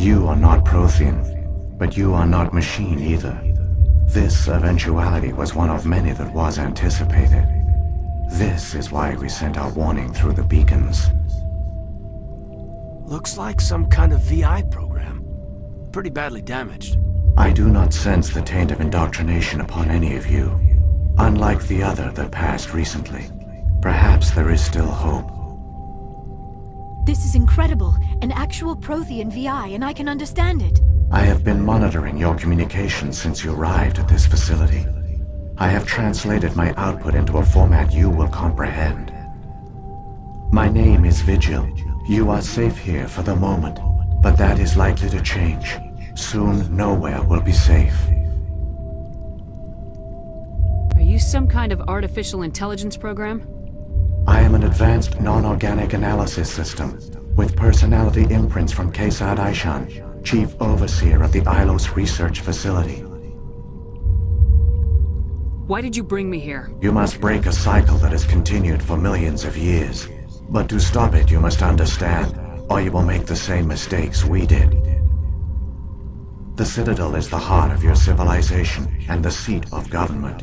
You are not Prothean, but you are not machine either. This eventuality was one of many that was anticipated. This is why we sent our warning through the beacons. Looks like some kind of VI program. Pretty badly damaged. I do not sense the taint of indoctrination upon any of you. Unlike the other that passed recently. Perhaps there is still hope. This is incredible. An actual Prothean VI, and I can understand it. I have been monitoring your communications since you arrived at this facility. I have translated my output into a format you will comprehend. My name is Vigil. You are safe here for the moment, but that is likely to change. Soon, nowhere will be safe. Are you some kind of artificial intelligence program? I am an advanced non-organic analysis system, with personality imprints from Kesad Aishan, Chief Overseer of the Ilos Research Facility. Why did you bring me here? You must break a cycle that has continued for millions of years. But to stop it, you must understand, or you will make the same mistakes we did. The Citadel is the heart of your civilization and the seat of government,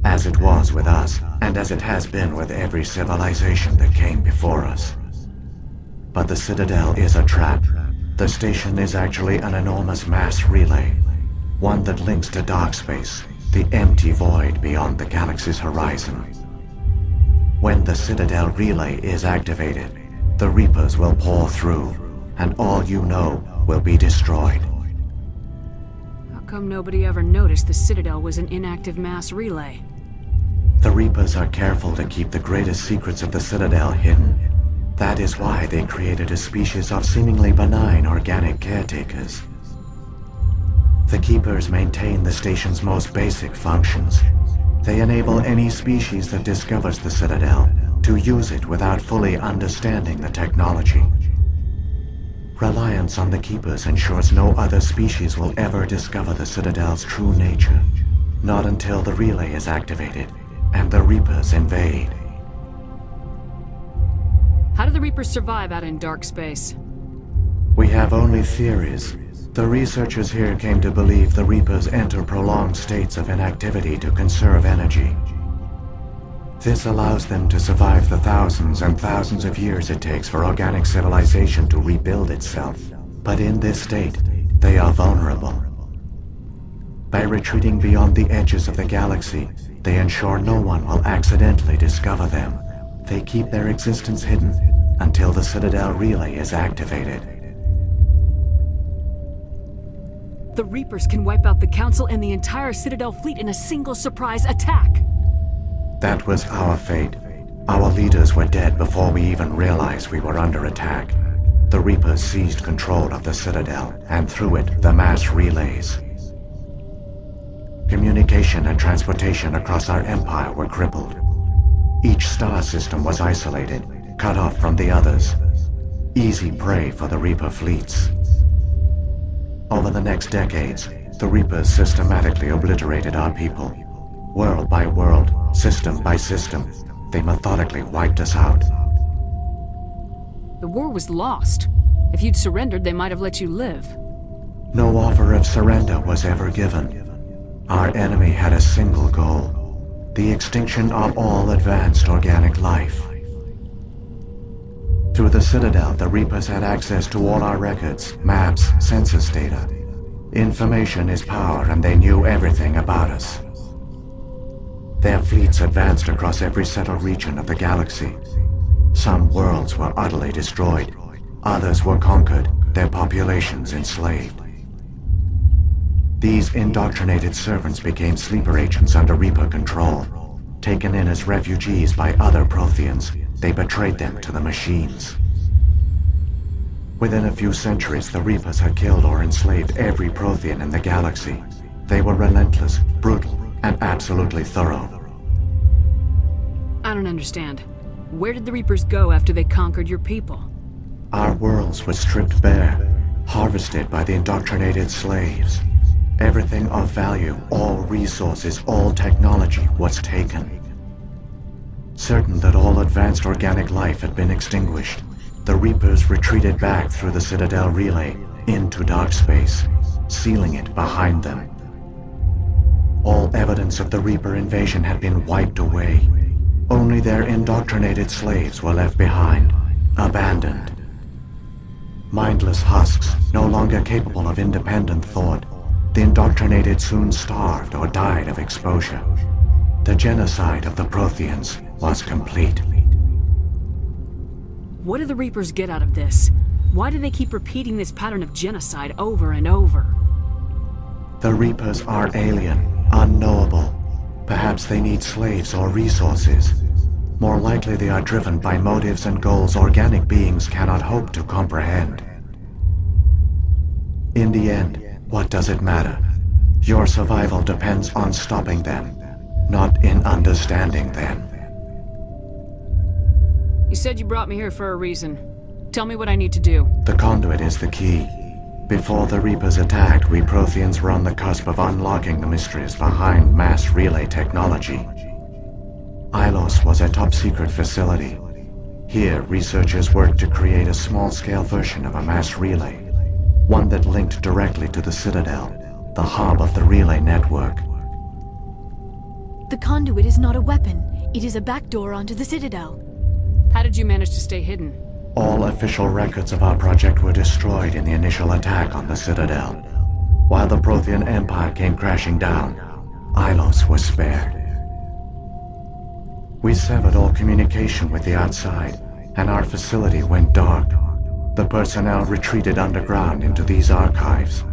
as it was with us, and as it has been with every civilization that came before us. But the Citadel is a trap. The station is actually an enormous mass relay, one that links to dark space, the empty void beyond the galaxy's horizon. When the Citadel relay is activated, the Reapers will pour through, and all you know will be destroyed. How come nobody ever noticed the Citadel was an inactive mass relay? The Reapers are careful to keep the greatest secrets of the Citadel hidden. That is why they created a species of seemingly benign organic caretakers. The Keepers maintain the station's most basic functions. They enable any species that discovers the Citadel to use it without fully understanding the technology. Reliance on the Keepers ensures no other species will ever discover the Citadel's true nature. Not until the relay is activated and the Reapers invade. How do the Reapers survive out in dark space? We have only theories. The researchers here came to believe the Reapers enter prolonged states of inactivity to conserve energy. This allows them to survive the thousands and thousands of years it takes for organic civilization to rebuild itself. But in this state, they are vulnerable. By retreating beyond the edges of the galaxy, they ensure no one will accidentally discover them. They keep their existence hidden until the Citadel relay is activated. The Reapers can wipe out the Council and the entire Citadel fleet in a single surprise attack. That was our fate. Our leaders were dead before we even realized we were under attack. The Reapers seized control of the Citadel, and through it, the mass relays. Communication and transportation across our empire were crippled. Each star system was isolated, cut off from the others. Easy prey for the Reaper fleets. Over the next decades, the Reapers systematically obliterated our people. World by world, system by system, they methodically wiped us out. The war was lost. If you'd surrendered, they might have let you live. No offer of surrender was ever given. Our enemy had a single goal: the extinction of all advanced organic life. Through the Citadel, the Reapers had access to all our records, maps, census data. Information is power, and they knew everything about us. Their fleets advanced across every settled region of the galaxy. Some worlds were utterly destroyed. Others were conquered, their populations enslaved. These indoctrinated servants became sleeper agents under Reaper control. Taken in as refugees by other Protheans, they betrayed them to the machines. Within a few centuries, the Reapers had killed or enslaved every Prothean in the galaxy. They were relentless, brutal, and absolutely thorough. I don't understand. Where did the Reapers go after they conquered your people? Our worlds were stripped bare, harvested by the indoctrinated slaves. Everything of value, all resources, all technology was taken. Certain that all advanced organic life had been extinguished, the Reapers retreated back through the Citadel relay into dark space, sealing it behind them. All evidence of the Reaper invasion had been wiped away. Only their indoctrinated slaves were left behind, abandoned. Mindless husks, no longer capable of independent thought, the indoctrinated soon starved or died of exposure. The genocide of the Protheans was complete. What do the Reapers get out of this? Why do they keep repeating this pattern of genocide over and over? The Reapers are alien, unknowable. Perhaps they need slaves or resources. More likely they are driven by motives and goals organic beings cannot hope to comprehend. In the end, what does it matter? Your survival depends on stopping them, not in understanding them. You said you brought me here for a reason. Tell me what I need to do. The conduit is the key. Before the Reapers attacked, we Protheans were on the cusp of unlocking the mysteries behind mass relay technology. Ilos was a top-secret facility. Here, researchers worked to create a small-scale version of a mass relay, one that linked directly to the Citadel, the hub of the relay network. The conduit is not a weapon. It is a backdoor onto the Citadel. How did you manage to stay hidden? All official records of our project were destroyed in the initial attack on the Citadel. While the Prothean Empire came crashing down, Ilos was spared. We severed all communication with the outside, and our facility went dark. The personnel retreated underground into these archives.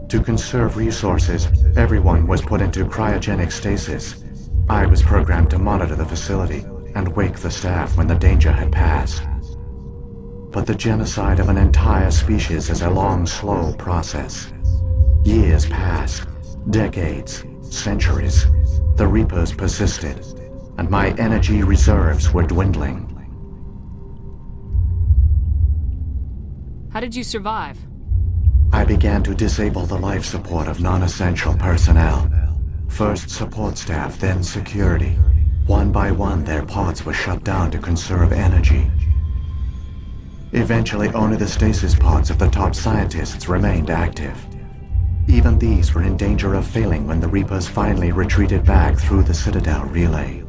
To conserve resources, everyone was put into cryogenic stasis. I was programmed to monitor the facility and wake the staff when the danger had passed. But the genocide of an entire species is a long, slow process. Years passed, decades, centuries. The Reapers persisted, and my energy reserves were dwindling. How did you survive? I began to disable the life support of non-essential personnel. First support staff, then security. One by one, their pods were shut down to conserve energy. Eventually, only the stasis pods of the top scientists remained active. Even these were in danger of failing when the Reapers finally retreated back through the Citadel relay.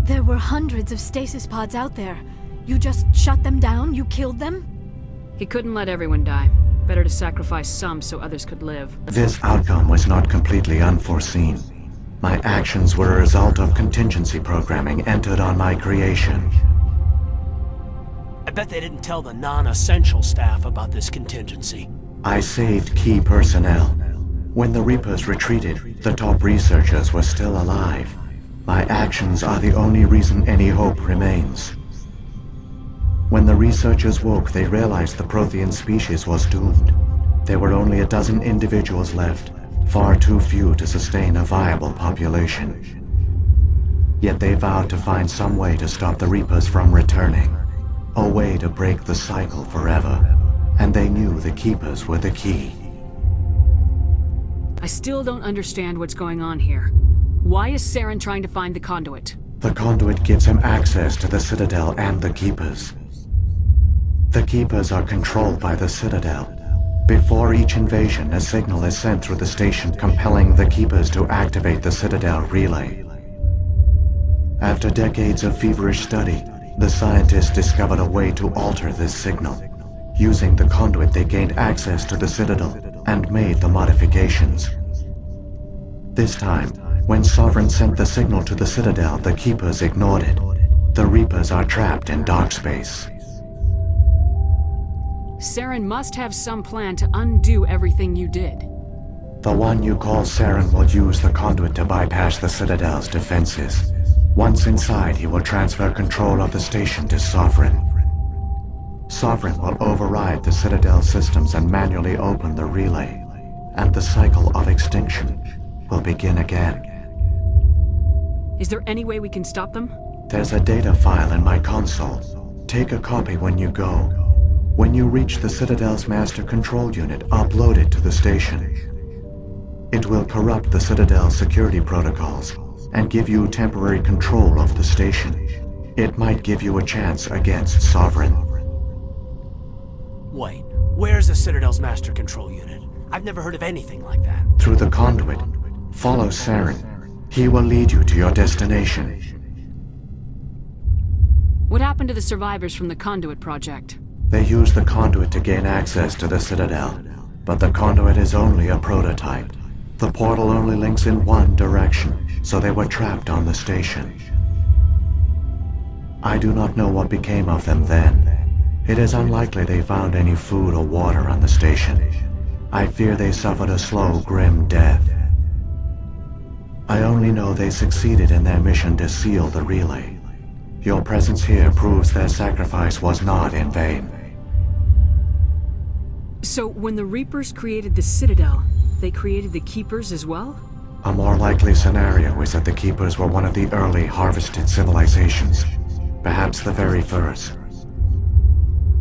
There were hundreds of stasis pods out there. You just shut them down? You killed them? He couldn't let everyone die. Better to sacrifice some so others could live. This outcome was not completely unforeseen. My actions were a result of contingency programming entered on my creation. I bet they didn't tell the non-essential staff about this contingency. I saved key personnel. When the Reapers retreated, the top researchers were still alive. My actions are the only reason any hope remains. When the researchers woke, they realized the Prothean species was doomed. There were only a dozen individuals left, far too few to sustain a viable population. Yet they vowed to find some way to stop the Reapers from returning, a way to break the cycle forever, and they knew the Keepers were the key. I still don't understand what's going on here. Why is Saren trying to find the conduit? The conduit gives him access to the Citadel and the Keepers. The Keepers are controlled by the Citadel. Before each invasion, a signal is sent through the station compelling the Keepers to activate the Citadel relay. After decades of feverish study, the scientists discovered a way to alter this signal. Using the conduit, they gained access to the Citadel and made the modifications. This time, when Sovereign sent the signal to the Citadel, the Keepers ignored it. The Reapers are trapped in dark space. Saren must have some plan to undo everything you did. The one you call Saren will use the conduit to bypass the Citadel's defenses. Once inside, he will transfer control of the station to Sovereign. Sovereign will override the Citadel systems and manually open the relay, and the cycle of extinction will begin again. Is there any way we can stop them? There's a data file in my console. Take a copy when you go. When you reach the Citadel's master control unit, upload it to the station. It will corrupt the Citadel's security protocols and give you temporary control of the station. It might give you a chance against Sovereign. Wait, where's the Citadel's master control unit? I've never heard of anything like that. Through the conduit, follow Saren. He will lead you to your destination. What happened to the survivors from the Conduit project? They used the conduit to gain access to the Citadel, but the conduit is only a prototype. The portal only links in one direction, so they were trapped on the station. I do not know what became of them then. It is unlikely they found any food or water on the station. I fear they suffered a slow, grim death. I only know they succeeded in their mission to seal the relay. Your presence here proves their sacrifice was not in vain. So, when the Reapers created the Citadel, they created the Keepers as well? A more likely scenario is that the Keepers were one of the early harvested civilizations, perhaps the very first.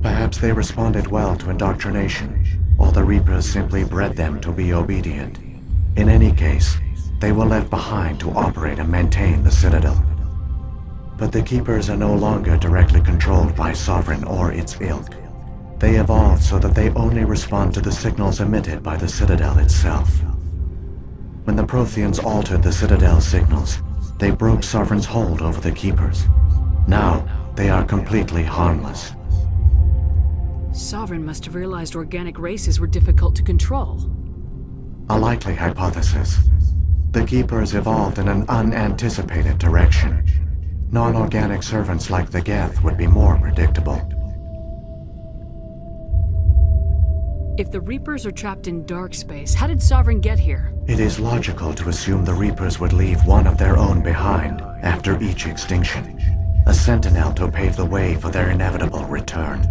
Perhaps they responded well to indoctrination, or the Reapers simply bred them to be obedient. In any case, they were left behind to operate and maintain the Citadel. But the Keepers are no longer directly controlled by Sovereign or its ilk. They evolved so that they only respond to the signals emitted by the Citadel itself. When the Protheans altered the Citadel's signals, they broke Sovereign's hold over the Keepers. Now, they are completely harmless. Sovereign must have realized organic races were difficult to control. A likely hypothesis. The Keepers evolved in an unanticipated direction. Non-organic servants like the Geth would be more predictable. If the Reapers are trapped in dark space, how did Sovereign get here? It is logical to assume the Reapers would leave one of their own behind after each extinction. A sentinel to pave the way for their inevitable return.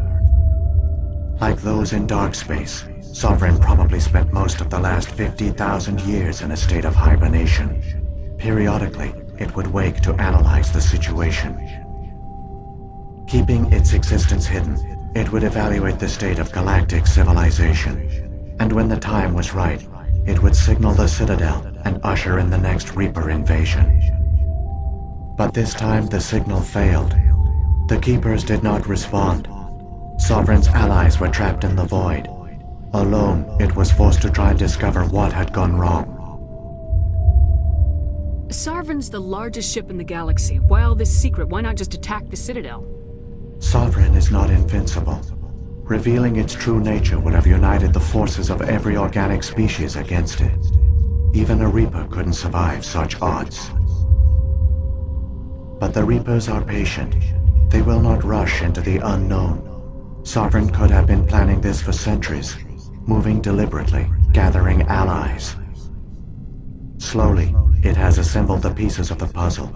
Like those in dark space, Sovereign probably spent most of the last 50,000 years in a state of hibernation. Periodically, it would wake to analyze the situation. Keeping its existence hidden, it would evaluate the state of galactic civilization. And when the time was right, it would signal the Citadel and usher in the next Reaper invasion. But this time the signal failed. The Keepers did not respond. Sovereign's allies were trapped in the void. Alone, it was forced to try and discover what had gone wrong. Sovereign's the largest ship in the galaxy. Why all this secret? Why not just attack the Citadel? Sovereign is not invincible. Revealing its true nature would have united the forces of every organic species against it. Even a Reaper couldn't survive such odds. But the Reapers are patient. They will not rush into the unknown. Sovereign could have been planning this for centuries, moving deliberately, gathering allies. Slowly, it has assembled the pieces of the puzzle,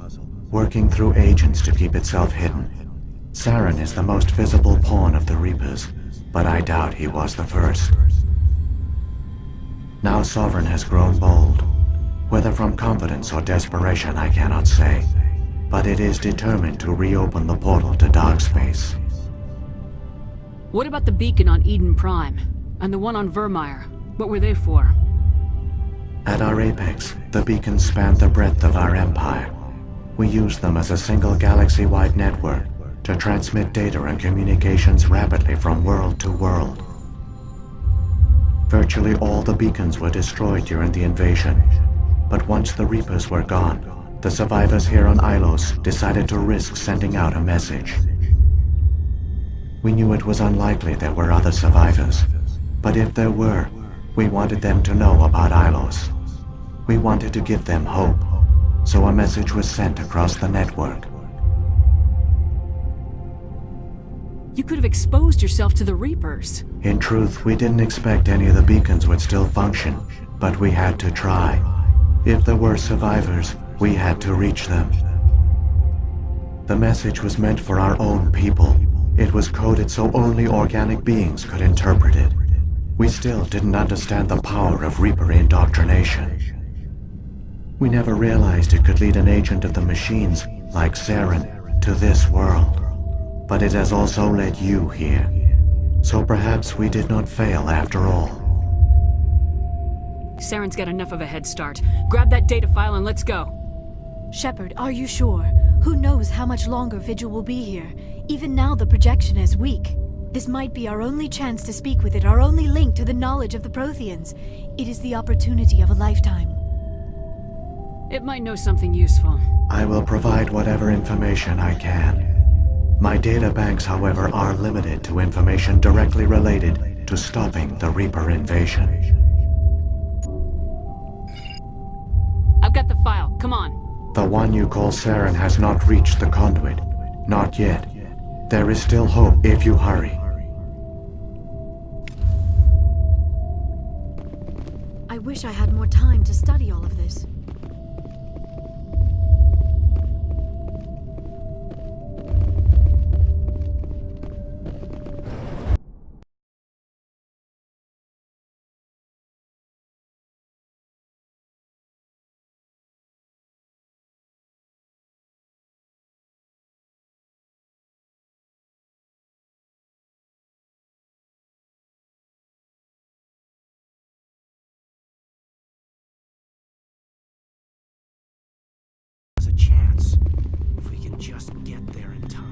working through agents to keep itself hidden. Saren is the most visible pawn of the Reapers, but I doubt he was the first. Now Sovereign has grown bold. Whether from confidence or desperation, I cannot say, but it is determined to reopen the portal to dark space. What about the beacon on Eden Prime? And the one on Vermeer? What were they for? At our apex, the beacons spanned the breadth of our empire. We used them as a single galaxy-wide network to transmit data and communications rapidly from world to world. Virtually all the beacons were destroyed during the invasion, but once the Reapers were gone, the survivors here on Ilos decided to risk sending out a message. We knew it was unlikely there were other survivors, but if there were, we wanted them to know about Ilos. We wanted to give them hope, so a message was sent across the network. You could have exposed yourself to the Reapers. In truth, we didn't expect any of the beacons would still function, but we had to try. If there were survivors, we had to reach them. The message was meant for our own people. It was coded so only organic beings could interpret it. We still didn't understand the power of Reaper indoctrination. We never realized it could lead an agent of the machines, like Saren, to this world. But it has also led you here. So perhaps we did not fail after all. Saren's got enough of a head start. Grab that data file and let's go. Shepard, are you sure? Who knows how much longer Vigil will be here? Even now the projection is weak. This might be our only chance to speak with it, our only link to the knowledge of the Protheans. It is the opportunity of a lifetime. It might know something useful. I will provide whatever information I can. My data banks, however, are limited to information directly related to stopping the Reaper invasion. I've got the file. Come on. The one you call Saren has not reached the conduit. Not yet. There is still hope if you hurry. I wish I had more time to study all of this. There's a chance if we can just get there in time.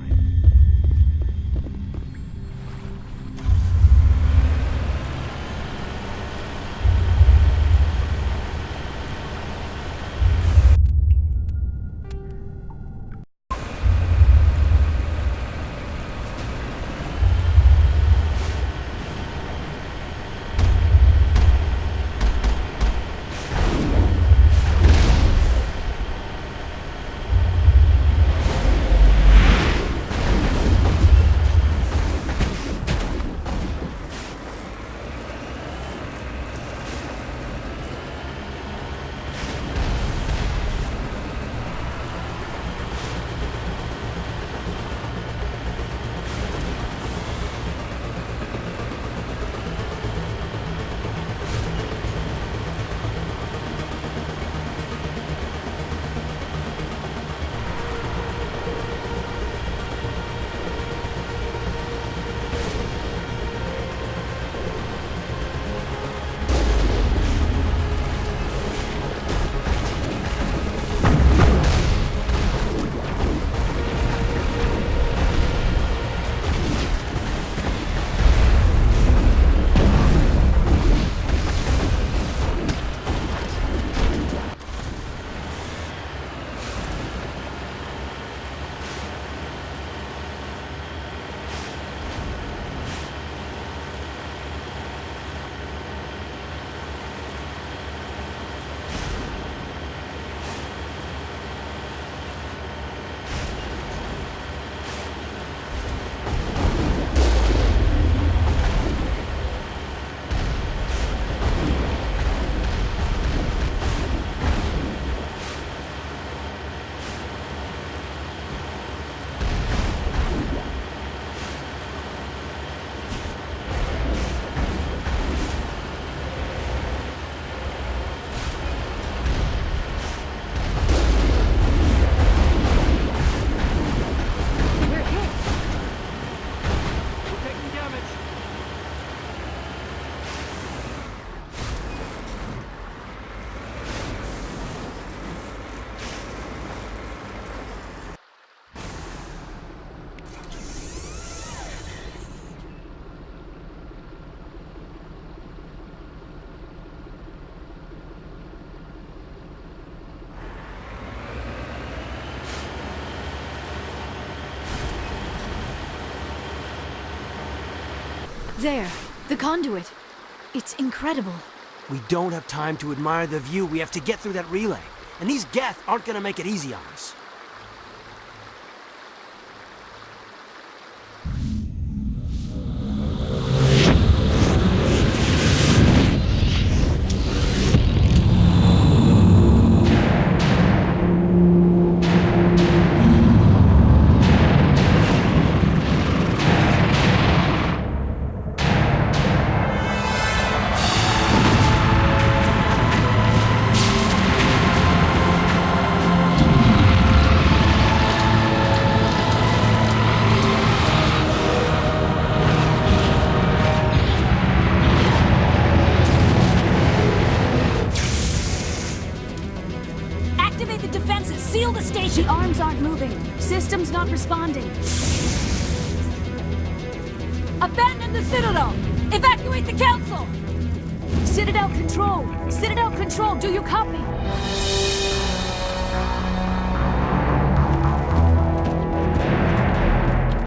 There, the conduit. It's incredible. We don't have time to admire the view. We have to get through that relay. And these Geth aren't gonna make it easy on us. System's not responding. Abandon the Citadel! Evacuate the Council! Citadel Control! Citadel Control, do you copy?